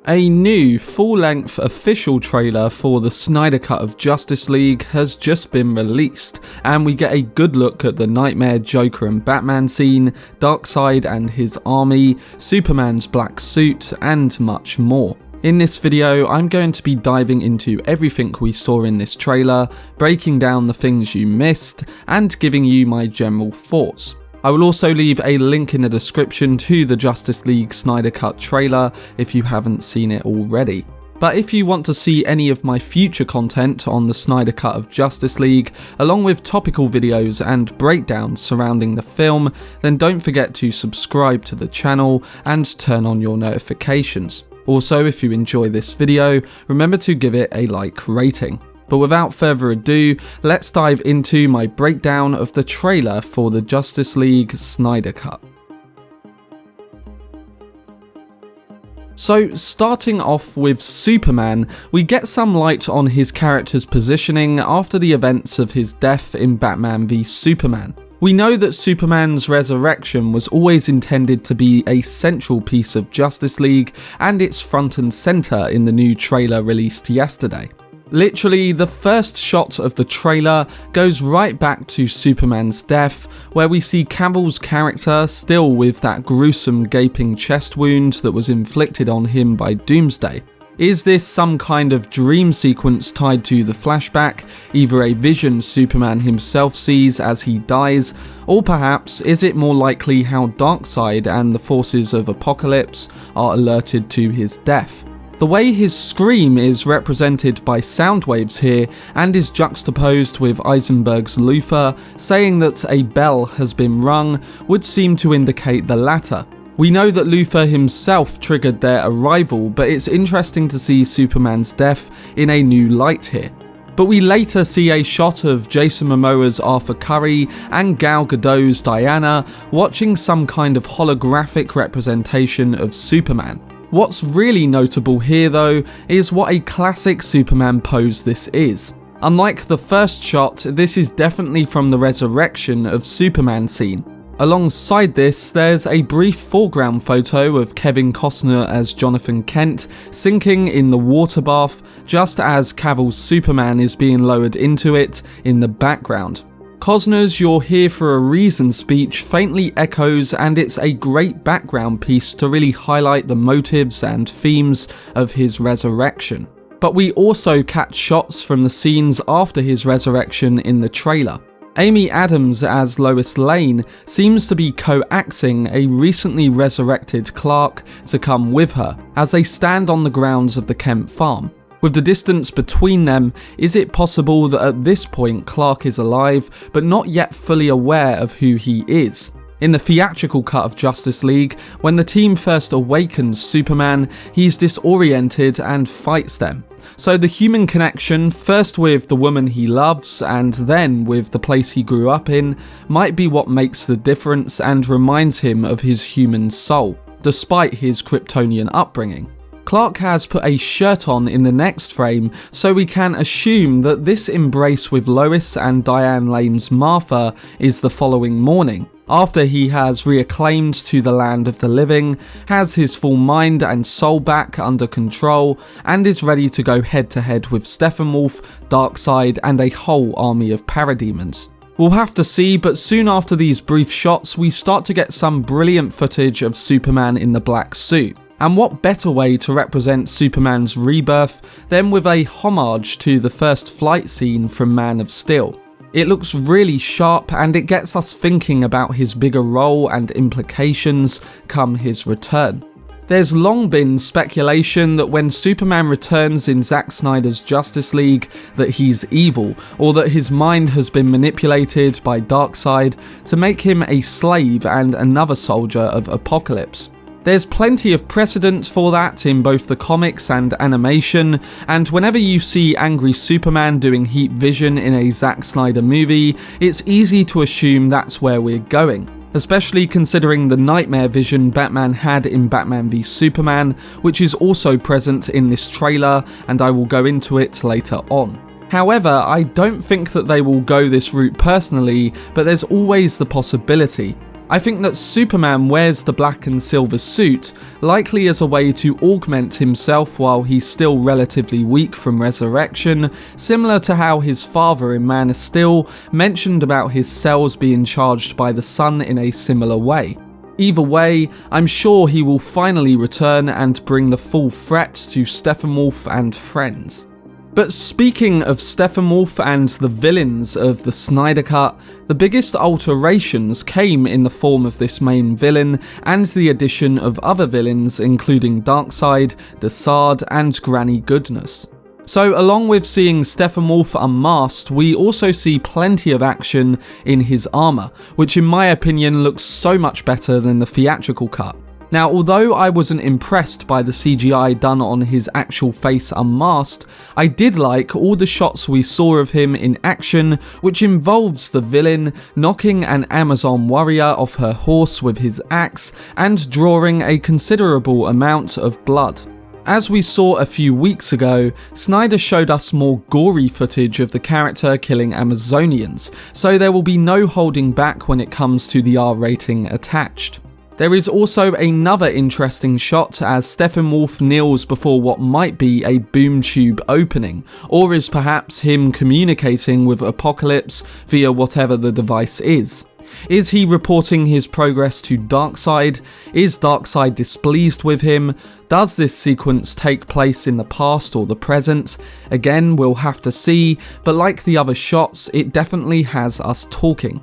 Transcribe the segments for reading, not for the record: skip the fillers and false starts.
A new full-length official trailer for the Snyder Cut of Justice League has just been released, and we get a good look at the Knightmare, Joker and Batman scene, Darkseid and his army, Superman's black suit, and much more. In this video, I'm going to be diving into everything we saw in this trailer, breaking down the things you missed, and giving you my general thoughts. I will also leave a link in the description to the Justice League Snyder Cut trailer if you haven't seen it already. But if you want to see any of my future content on the Snyder Cut of Justice League, along with topical videos and breakdowns surrounding the film, then don't forget to subscribe to the channel and turn on your notifications. Also, if you enjoy this video, remember to give it a like rating. But without further ado, let's dive into my breakdown of the trailer for the Justice League Snyder Cut. So, starting off with Superman, we get some light on his character's positioning after the events of his death in Batman v Superman. We know that Superman's resurrection was always intended to be a central piece of Justice League, and it's front and centre in the new trailer released yesterday. Literally, the first shot of the trailer goes right back to Superman's death, where we see Cavill's character still with that gruesome gaping chest wound that was inflicted on him by Doomsday. Is this some kind of dream sequence tied to the flashback, either a vision Superman himself sees as he dies, or perhaps is it more likely how Darkseid and the forces of Apokolips are alerted to his death? The way his scream is represented by sound waves here and is juxtaposed with Eisenberg's Luthor saying that a bell has been rung would seem to indicate the latter. We know that Luthor himself triggered their arrival, but it's interesting to see Superman's death in a new light here. But we later see a shot of Jason Momoa's Arthur Curry and Gal Gadot's Diana watching some kind of holographic representation of Superman. What's really notable here though is what a classic Superman pose this is. Unlike the first shot, this is definitely from the resurrection of Superman scene. Alongside this, there's a brief foreground photo of Kevin Costner as Jonathan Kent sinking in the water bath just as Cavill's Superman is being lowered into it in the background. Costner's "You're Here for a Reason" speech faintly echoes, and it's a great background piece to really highlight the motives and themes of his resurrection. But we also catch shots from the scenes after his resurrection in the trailer. Amy Adams as Lois Lane seems to be coaxing a recently resurrected Clark to come with her as they stand on the grounds of the Kent farm. With the distance between them, is it possible that at this point Clark is alive, but not yet fully aware of who he is? In the theatrical cut of Justice League, when the team first awakens Superman, he's disoriented and fights them. So the human connection, first with the woman he loves and then with the place he grew up in, might be what makes the difference and reminds him of his human soul, despite his Kryptonian upbringing. Clark has put a shirt on in the next frame, so we can assume that this embrace with Lois and Diane Lane's Martha is the following morning, after he has reacclaimed to the land of the living, has his full mind and soul back under control, and is ready to go head to head with Steppenwolf, Darkseid, and a whole army of parademons. We'll have to see, but soon after these brief shots, we start to get some brilliant footage of Superman in the black suit. And what better way to represent Superman's rebirth than with a homage to the first flight scene from Man of Steel. It looks really sharp and it gets us thinking about his bigger role and implications come his return. There's long been speculation that when Superman returns in Zack Snyder's Justice League that he's evil, or that his mind has been manipulated by Darkseid to make him a slave and another soldier of Apokolips. There's plenty of precedent for that in both the comics and animation, and whenever you see angry Superman doing heat vision in a Zack Snyder movie, it's easy to assume that's where we're going. Especially considering the nightmare vision Batman had in Batman v Superman, which is also present in this trailer, and I will go into it later on. However, I don't think that they will go this route personally, but there's always the possibility. I think that Superman wears the black and silver suit likely as a way to augment himself while he's still relatively weak from resurrection, similar to how his father in Man of Steel mentioned about his cells being charged by the sun in a similar way. Either way, I'm sure he will finally return and bring the full threat to Steppenwolf and friends. But speaking of Steppenwolf and the villains of the Snyder Cut, the biggest alterations came in the form of this main villain and the addition of other villains including Darkseid, DeSaad and Granny Goodness. So along with seeing Steppenwolf unmasked, we also see plenty of action in his armour, which in my opinion looks so much better than the theatrical cut. Now, although I wasn't impressed by the CGI done on his actual face unmasked, I did like all the shots we saw of him in action, which involves the villain knocking an Amazon warrior off her horse with his axe and drawing a considerable amount of blood. As we saw a few weeks ago, Snyder showed us more gory footage of the character killing Amazonians, so there will be no holding back when it comes to the R rating attached. There is also another interesting shot as Steppenwolf kneels before what might be a boom tube opening, or is perhaps him communicating with Apokolips via whatever the device is. Is he reporting his progress to Darkseid? Is Darkseid displeased with him? Does this sequence take place in the past or the present? Again, we'll have to see, but like the other shots, it definitely has us talking.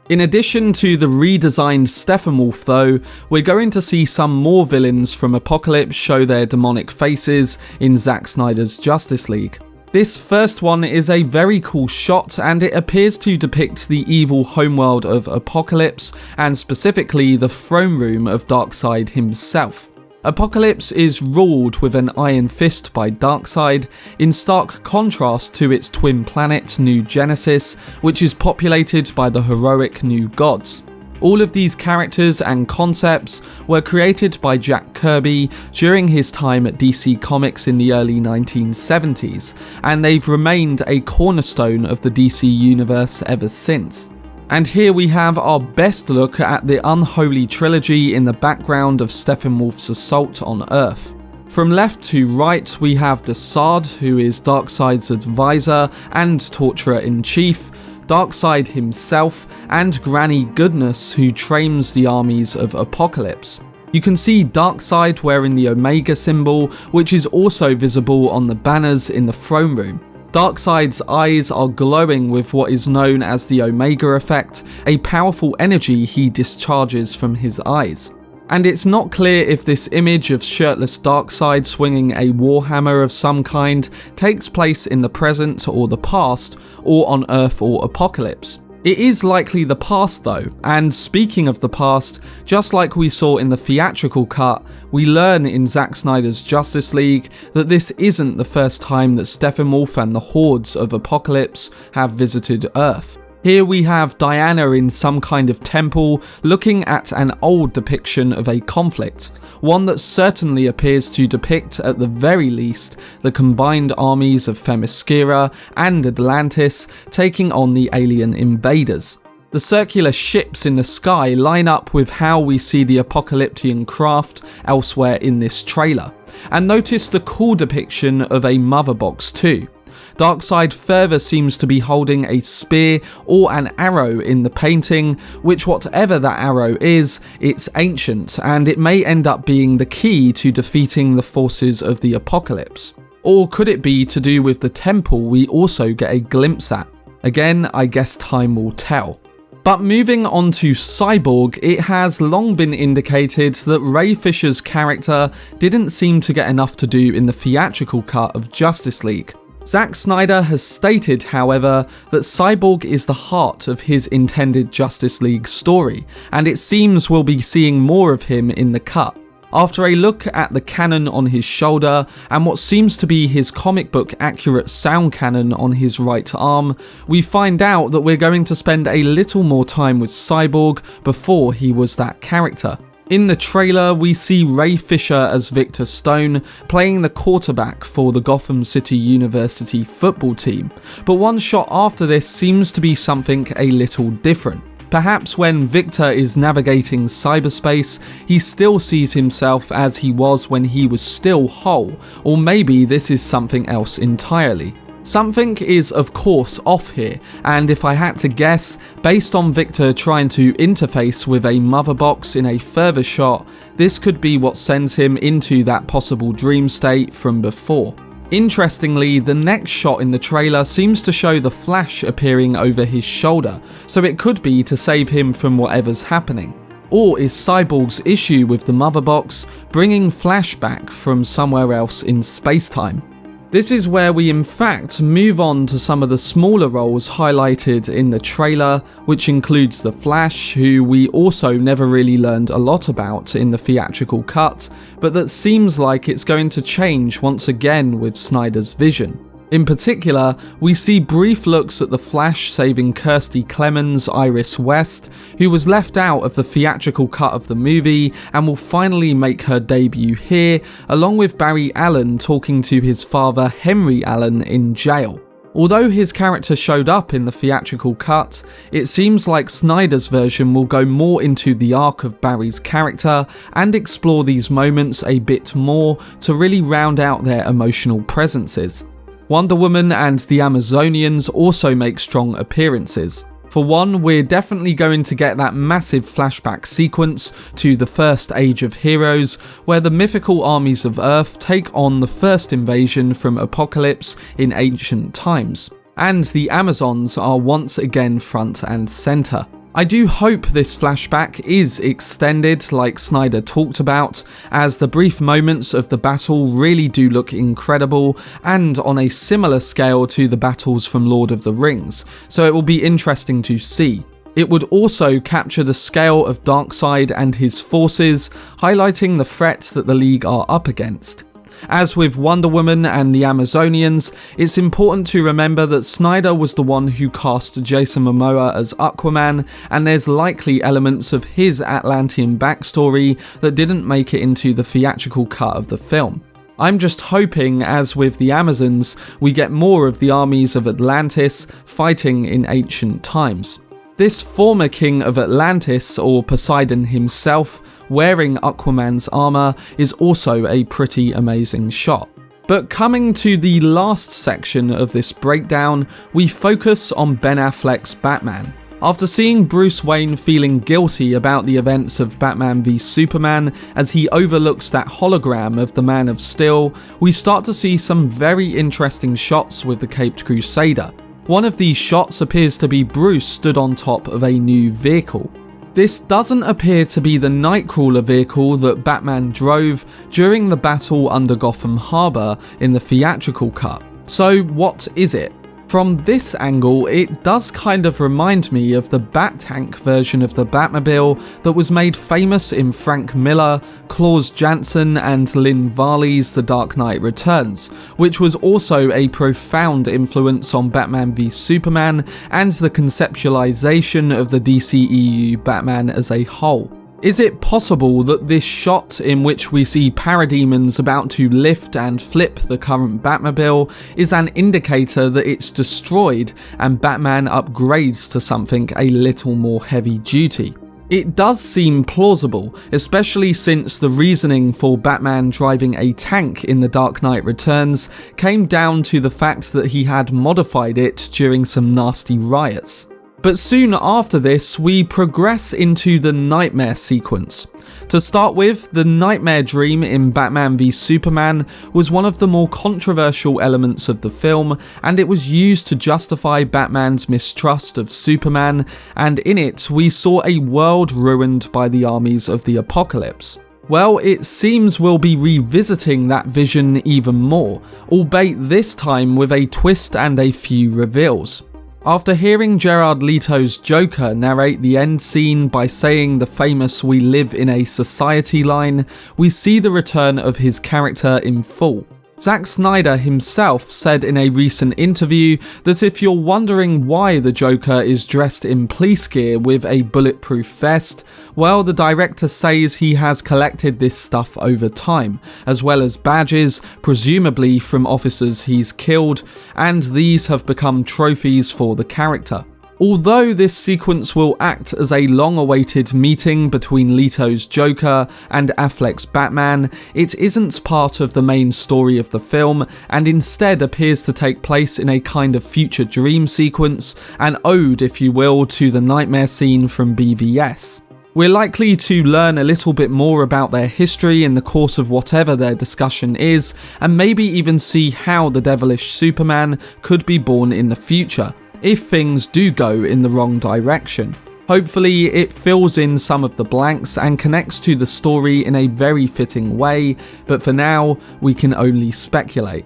In addition to the redesigned Steppenwolf though, we're going to see some more villains from Apokolips show their demonic faces in Zack Snyder's Justice League. This first one is a very cool shot and it appears to depict the evil homeworld of Apokolips and specifically the throne room of Darkseid himself. Apokolips is ruled with an iron fist by Darkseid, in stark contrast to its twin planet New Genesis, which is populated by the heroic new gods. All of these characters and concepts were created by Jack Kirby during his time at DC Comics in the early 1970s, and they've remained a cornerstone of the DC universe ever since. And here we have our best look at the unholy trilogy in the background of Steppenwolf's assault on Earth. From left to right we have DeSaad, who is Darkseid's advisor and torturer-in-chief, Darkseid himself, and Granny Goodness, who trains the armies of Apokolips. You can see Darkseid wearing the Omega symbol, which is also visible on the banners in the throne room. Darkseid's eyes are glowing with what is known as the Omega effect, a powerful energy he discharges from his eyes. And it's not clear if this image of shirtless Darkseid swinging a warhammer of some kind takes place in the present or the past, or on Earth or Apokolips. It is likely the past though, and speaking of the past, just like we saw in the theatrical cut, we learn in Zack Snyder's Justice League that this isn't the first time that Steppenwolf and the hordes of Apokolips have visited Earth. Here we have Diana in some kind of temple looking at an old depiction of a conflict, one that certainly appears to depict at the very least the combined armies of Themyscira and Atlantis taking on the alien invaders. The circular ships in the sky line up with how we see the apocalyptic craft elsewhere in this trailer, and notice the cool depiction of a mother box too. Darkseid further seems to be holding a spear or an arrow in the painting, which whatever that arrow is, it's ancient and it may end up being the key to defeating the forces of the Apokolips. Or could it be to do with the temple we also get a glimpse at? Again, I guess time will tell. But moving on to Cyborg, it has long been indicated that Ray Fisher's character didn't seem to get enough to do in the theatrical cut of Justice League. Zack Snyder has stated, however, that Cyborg is the heart of his intended Justice League story, and it seems we'll be seeing more of him in the cut. After a look at the cannon on his shoulder and what seems to be his comic book accurate sound cannon on his right arm, we find out that we're going to spend a little more time with Cyborg before he was that character. In the trailer, we see Ray Fisher as Victor Stone playing the quarterback for the Gotham City University football team, but one shot after this seems to be something a little different. Perhaps when Victor is navigating cyberspace, he still sees himself as he was when he was still whole, or maybe this is something else entirely. Something is of course off here, and if I had to guess, based on Victor trying to interface with a mother box in a further shot, this could be what sends him into that possible dream state from before. Interestingly, the next shot in the trailer seems to show the Flash appearing over his shoulder, so it could be to save him from whatever's happening. Or is Cyborg's issue with the mother box bringing Flash back from somewhere else in space-time? This is where we in fact move on to some of the smaller roles highlighted in the trailer, which includes the Flash, who we also never really learned a lot about in the theatrical cut, but that seems like it's going to change once again with Snyder's vision. In particular, we see brief looks at the Flash saving Kirstie Clemons' Iris West, who was left out of the theatrical cut of the movie and will finally make her debut here, along with Barry Allen talking to his father Henry Allen in jail. Although his character showed up in the theatrical cut, it seems like Snyder's version will go more into the arc of Barry's character and explore these moments a bit more to really round out their emotional presences. Wonder Woman and the Amazonians also make strong appearances. For one, we're definitely going to get that massive flashback sequence to the first Age of Heroes, where the mythical armies of Earth take on the first invasion from Apokolips in ancient times, and the Amazons are once again front and centre. I do hope this flashback is extended like Snyder talked about, as the brief moments of the battle really do look incredible and on a similar scale to the battles from Lord of the Rings, so it will be interesting to see. It would also capture the scale of Darkseid and his forces, highlighting the threat that the League are up against. As with Wonder Woman and the Amazonians, it's important to remember that Snyder was the one who cast Jason Momoa as Aquaman, and there's likely elements of his Atlantean backstory that didn't make it into the theatrical cut of the film. I'm just hoping, as with the Amazons, we get more of the armies of Atlantis fighting in ancient times. This former king of Atlantis, or Poseidon himself, wearing Aquaman's armour is also a pretty amazing shot. But coming to the last section of this breakdown, we focus on Ben Affleck's Batman. After seeing Bruce Wayne feeling guilty about the events of Batman v Superman as he overlooks that hologram of the Man of Steel, we start to see some very interesting shots with the Caped Crusader. One of these shots appears to be Bruce stood on top of a new vehicle. This doesn't appear to be the Nightcrawler vehicle that Batman drove during the battle under Gotham Harbour in the theatrical cut. So what is it? From this angle, it does kind of remind me of the Bat-Tank version of the Batmobile that was made famous in Frank Miller, Klaus Janson and Lynn Varley's The Dark Knight Returns, which was also a profound influence on Batman v Superman and the conceptualization of the DCEU Batman as a whole. Is it possible that this shot, in which we see parademons about to lift and flip the current Batmobile, is an indicator that it's destroyed and Batman upgrades to something a little more heavy duty? It does seem plausible, especially since the reasoning for Batman driving a tank in The Dark Knight Returns came down to the fact that he had modified it during some nasty riots. But soon after this, we progress into the Knightmare sequence. To start with, the Knightmare dream in Batman v Superman was one of the more controversial elements of the film, and it was used to justify Batman's mistrust of Superman, and in it we saw a world ruined by the armies of the Apokolips. Well, it seems we'll be revisiting that vision even more, albeit this time with a twist and a few reveals. After hearing Jared Leto's Joker narrate the end scene by saying the famous "we live in a society" line, we see the return of his character in full. Zack Snyder himself said in a recent interview that if you're wondering why the Joker is dressed in police gear with a bulletproof vest, well, the director says he has collected this stuff over time, as well as badges, presumably from officers he's killed, and these have become trophies for the character. Although this sequence will act as a long-awaited meeting between Leto's Joker and Affleck's Batman, it isn't part of the main story of the film, and instead appears to take place in a kind of future dream sequence, an ode, if you will, to the Knightmare scene from BVS. We're likely to learn a little bit more about their history in the course of whatever their discussion is, and maybe even see how the devilish Superman could be born in the future, if things do go in the wrong direction. Hopefully it fills in some of the blanks and connects to the story in a very fitting way, but for now, we can only speculate.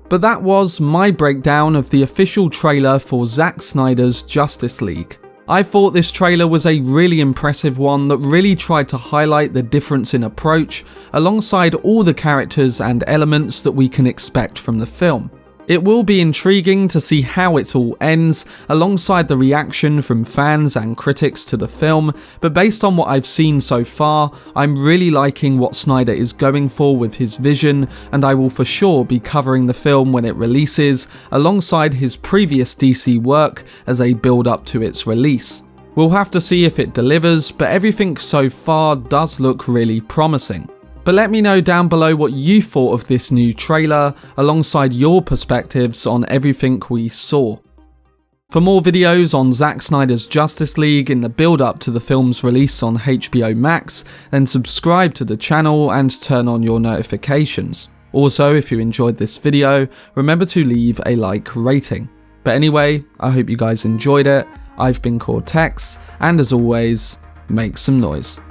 But that was my breakdown of the official trailer for Zack Snyder's Justice League. I thought this trailer was a really impressive one that really tried to highlight the difference in approach alongside all the characters and elements that we can expect from the film. It will be intriguing to see how it all ends, alongside the reaction from fans and critics to the film, but based on what I've seen so far, I'm really liking what Snyder is going for with his vision, and I will for sure be covering the film when it releases, alongside his previous DC work as a build-up to its release. We'll have to see if it delivers, but everything so far does look really promising. But let me know down below what you thought of this new trailer, alongside your perspectives on everything we saw. For more videos on Zack Snyder's Justice League in the build-up to the film's release on HBO Max, then subscribe to the channel and turn on your notifications. Also, if you enjoyed this video, remember to leave a like rating. But anyway, I hope you guys enjoyed it. I've been Cortex, and as always, make some noise.